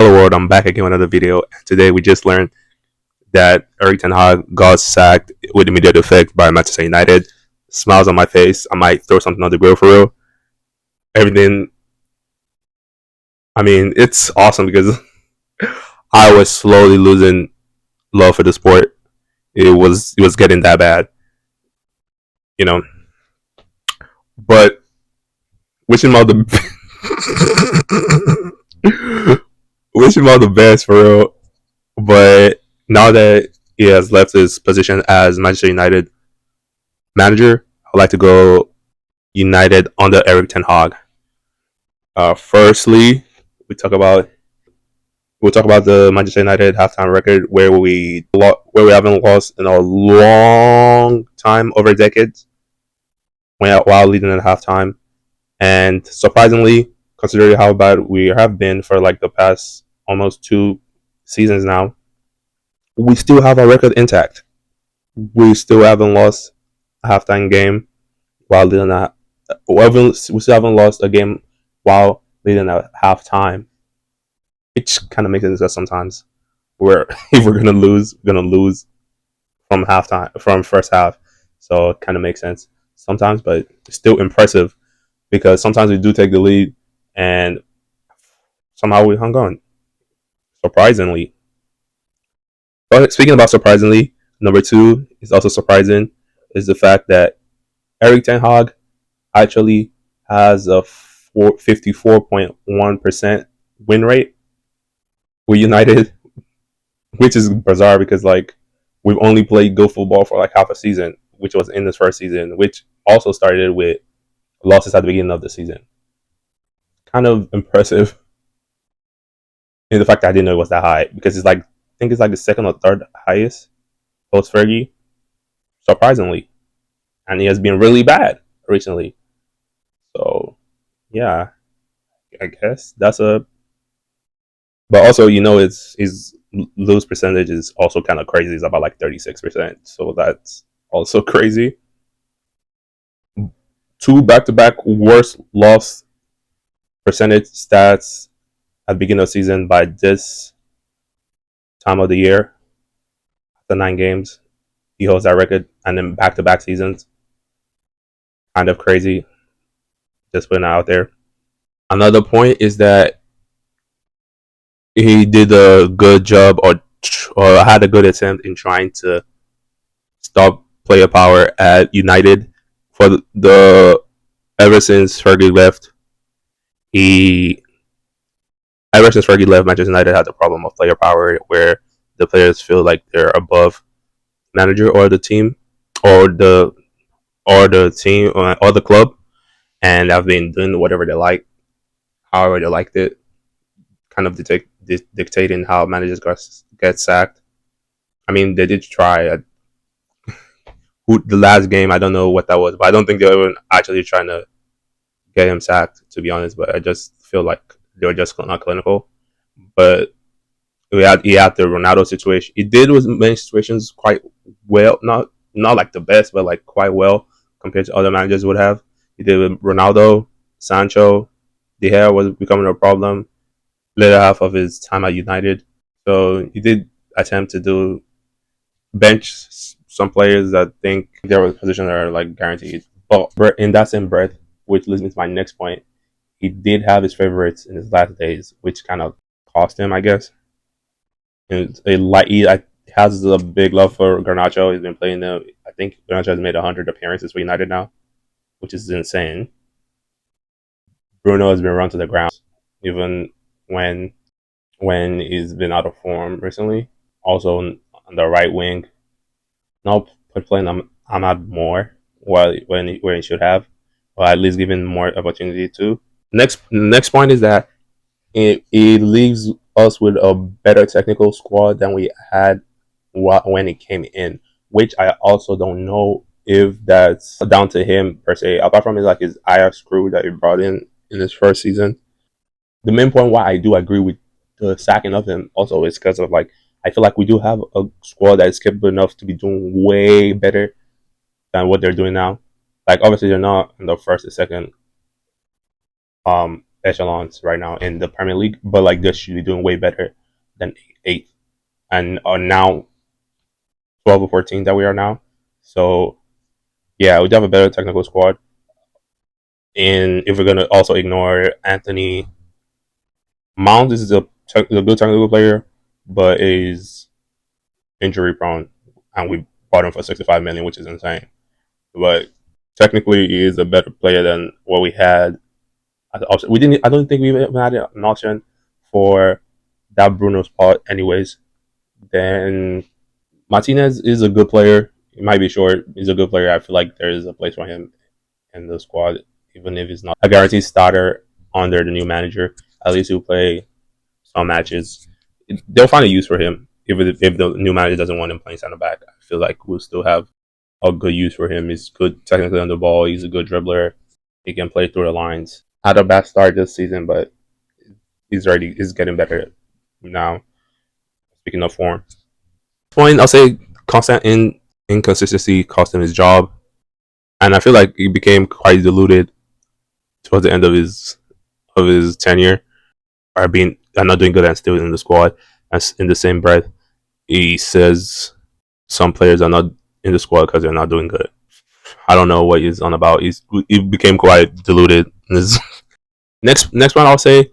Hello world, I'm back again with another video. Today we just learned that Erik Ten Hag got sacked with immediate effect by Manchester United. Smiles on my face. I might throw something on the grill for real. Everything. I mean, it's awesome because I was slowly losing love for the sport. It was getting that bad, you know. But wishing him all the wishing him all the best for real. But now that he has left his position as Manchester United manager, I'd like to go United under Erik Ten Hag. Firstly, we talk about we'll talk about the Manchester United halftime record where we haven't lost in a long time, over decades, while leading at halftime. And surprisingly, considering how bad we have been for like the past almost 2 seasons now, we still have our record intact. We still haven't lost a halftime game while leading at we still haven't lost a game while leading at halftime, which kind of makes sense sometimes. Where if we're gonna lose from halftime, from first half, so it kind of makes sense sometimes, but it's still impressive because sometimes we do take the lead and somehow we hung on. Surprisingly, but speaking about surprisingly, number two is also surprising is the fact that Erik Ten Hag actually has a 54.1% win rate with United, which is bizarre because like we've only played good football for like half a season, which was in this first season, which also started with losses at the beginning of the season. Kind of impressive in the fact that I didn't know it was that high because it's like I think it's like the second or third highest post Fergie, surprisingly, and he has been really bad recently. So yeah, I guess that's a. But also, it's his lose percentage is also kind of crazy. It's about like 36%. So that's also crazy. Two back-to-back worst loss percentage stats at the beginning of the season by this time of the year. The 9 games, he holds that record, and then back-to-back seasons. Kind of crazy. Just putting it out there. Another point is that he did a good job or had a good attempt in trying to stop player power at United for the ever since Fergie left. He ever since Fergie left, Manchester United had the problem of player power where the players feel like they're above manager or the team or the team or the club, and have been doing whatever they like, however they liked it, kind of dictating how managers get sacked. I mean, they did try the last game. I don't know what that was, but I don't think they were actually trying to get him sacked, to be honest. But I just feel like they were just not clinical. But he had the Ronaldo situation. He did with many situations quite well, not like the best, but like quite well compared to other managers would have. He did with Ronaldo, Sancho. De Gea was becoming a problem later half of his time at United. So he did attempt to do bench some players that think there were positions that are like guaranteed. But in that same breath, which leads me to my next point, he did have his favorites in his last days, which kind of cost him, I guess. And he has a big love for Garnacho. He's been playing them. I think Garnacho has made 100 appearances for United now, which is insane. Bruno has been run to the ground, even when he's been out of form recently. Also on the right wing, now playing Ahmad more where he should have, or at least given more opportunity to. Next point is that it leaves us with a better technical squad than we had when it came in, which I also don't know if that's down to him per se. Apart from his Ajax crew that he brought in his first season, the main point why I do agree with the sacking of him also is because of like I feel like we do have a squad that is capable enough to be doing way better than what they're doing now. Like obviously they're not in the first or second echelons right now in the Premier League, but like they should be doing way better than eighth and are now 12 or 14 that we are now. So yeah, we do have a better technical squad. And if we're gonna also ignore Anthony Mount, is a good technical player, but is injury prone, and we bought him for 65 million, which is insane. But technically, he is a better player than what we had at the option. We didn't. I don't think we even had an option for that Bruno spot, anyways. Then Martinez is a good player. He might be short. He's a good player. I feel like there is a place for him in the squad, even if he's not a guaranteed starter under the new manager. At least he'll play some matches. They'll find a use for him. If the new manager doesn't want him playing center back, I feel like we'll still have a good use for him. He's good technically on the ball. He's a good dribbler. He can play through the lines. Had a bad start this season, but he's getting better now. Speaking of form, point I'll say constant inconsistency cost him his job, and I feel like he became quite diluted towards the end of his tenure, or being not doing good and still in the squad. And in the same breath, he says some players are not in the squad because they're not doing good. I don't know what he's on about. He became quite diluted. Next one, I'll say,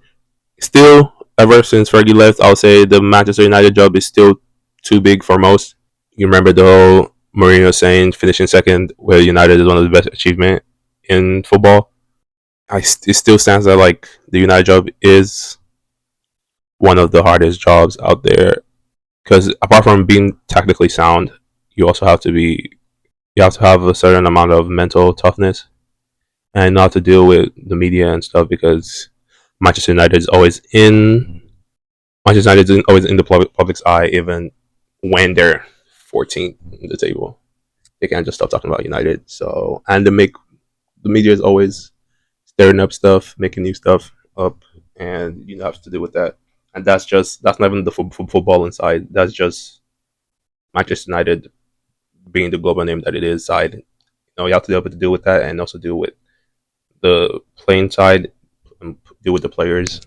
still ever since Fergie left, I'll say the Manchester United job is still too big for most. You remember the whole Mourinho saying finishing second, where United is one of the best achievement in football. It still stands that like the United job is one of the hardest jobs out there, because apart from being tactically sound, you also have to be you have to have a certain amount of mental toughness and not to deal with the media and stuff, because Manchester United is always in Manchester United is always in the public's eye, even when they're 14th in the table. They can't just stop talking about United. So, and the media is always stirring up stuff, making new stuff up, and you have to deal with that. And that's not even the football inside. That's just Manchester United being the global name that it is side. You have to be able to deal with that, and also deal with the playing side, and deal with the players.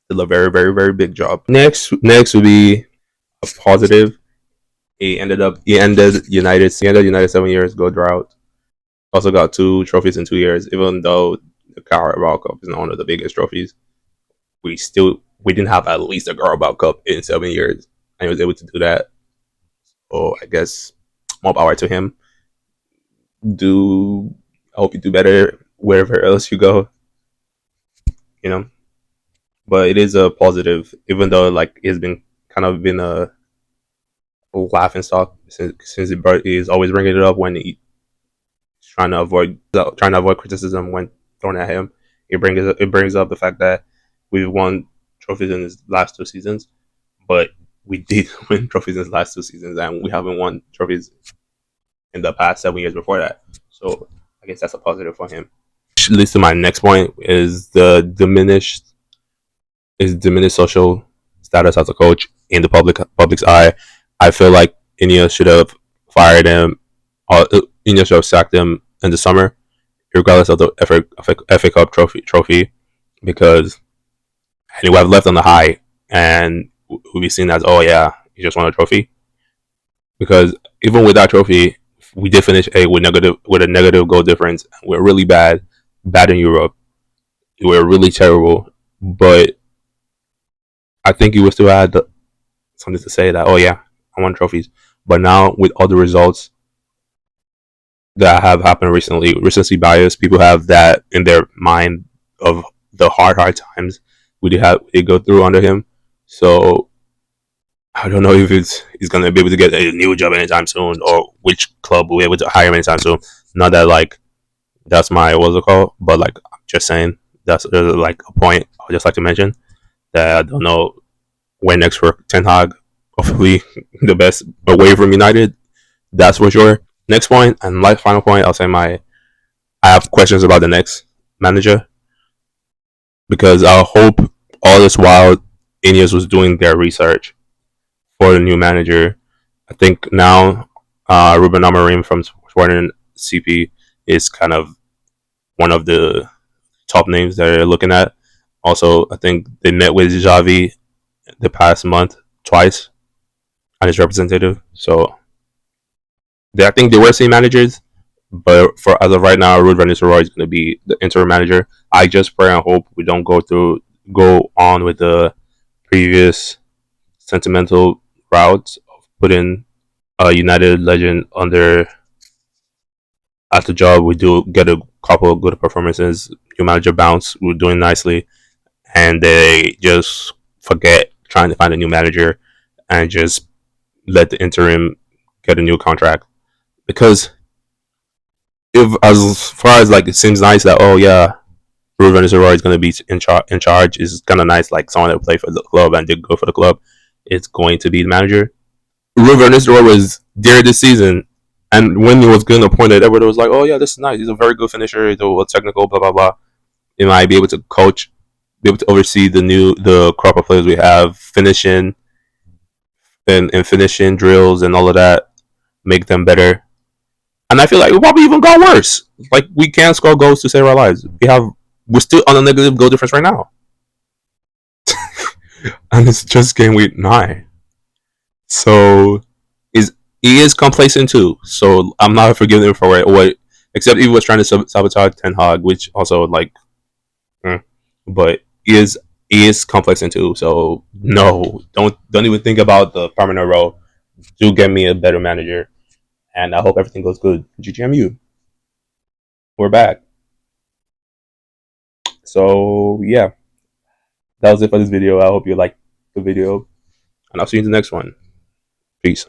Still a very, very, very big job. Next would be a positive. He ended United 7 years good drought. Also got 2 trophies in 2 years. Even though the Carabao Cup is not one of the biggest trophies, we didn't have at least a Carabao Cup in 7 years, and he was able to do that. So I guess more power to him. I hope you do better wherever else you go. You know, but it is a positive, even though like it's been a laughing stock since he's always bringing it up when he's trying to avoid criticism when thrown at him. It brings up the fact that we've won trophies in his last 2 seasons, but we did win trophies in his last 2 seasons, and we haven't won trophies in the past 7 years before that. So I guess that's a positive for him. Which leads to my next point: is the diminished social status as a coach in the public's eye. I feel like INEOS should have fired him, or INEOS should have sacked him in the summer, regardless of the FA Cup trophy, because he would have left on the high, and would be seen as, oh yeah, he just won a trophy. Because even with that trophy, we did finish with a negative goal difference. We're really bad in Europe. We're really terrible, but I think he would still had something to say that, oh yeah, I won trophies. But now with all the results that have happened recently, recency bias, people have that in their mind of the hard times we go through under him. So I don't know if he's gonna be able to get a new job anytime soon, or which club will be able to hire him anytime soon. Not that like that's my what's it called, but like I'm just saying there's like a point I would just like to mention that I don't know where next for Ten Hag. Hopefully the best away from United. That's for sure. Next point and my final point, I'll say I have questions about the next manager, because I hope all this while INEOS was doing their research for the new manager. I think now Ruben Amorim from Sporting CP is kind of one of the top names that they're looking at. Also, I think they met with Javi the past month twice and his representative. So I think they were same managers, but for as of right now, Ruud van Nistelrooy is going to be the interim manager. I just pray and hope we don't go on with the previous sentimental route of putting a United legend under at the job. We do get a couple of good performances. New manager bounce, we're doing nicely, and they just forget trying to find a new manager and just let the interim get a new contract. Because if as far as like it seems nice that oh yeah, Ruben Nistelrooy is going to be in charge is kind of nice, like someone that played for the club and did good for the club. It's going to be the manager. Ruben Nistelrooy was there this season, and when he was getting appointed, everybody was like, "Oh yeah, this is nice. He's a very good finisher. He's a technical, blah blah blah. He might be able to coach, be able to oversee the crop of players we have, finishing and finishing drills and all of that, make them better." And I feel like it probably even got worse. Like we can't score goals to save our lives. We're still on a negative goal difference right now, and it's just game week 9. So is he is complacent too. So I'm not forgiving him for it. What except he was trying to sabotage Ten Hag, which also like, but he is complacent too. So no, don't even think about the permanent role. Do get me a better manager, and I hope everything goes good. GGMU, we're back. So yeah, that was it for this video. I hope you liked the video, and I'll see you in the next one. Peace.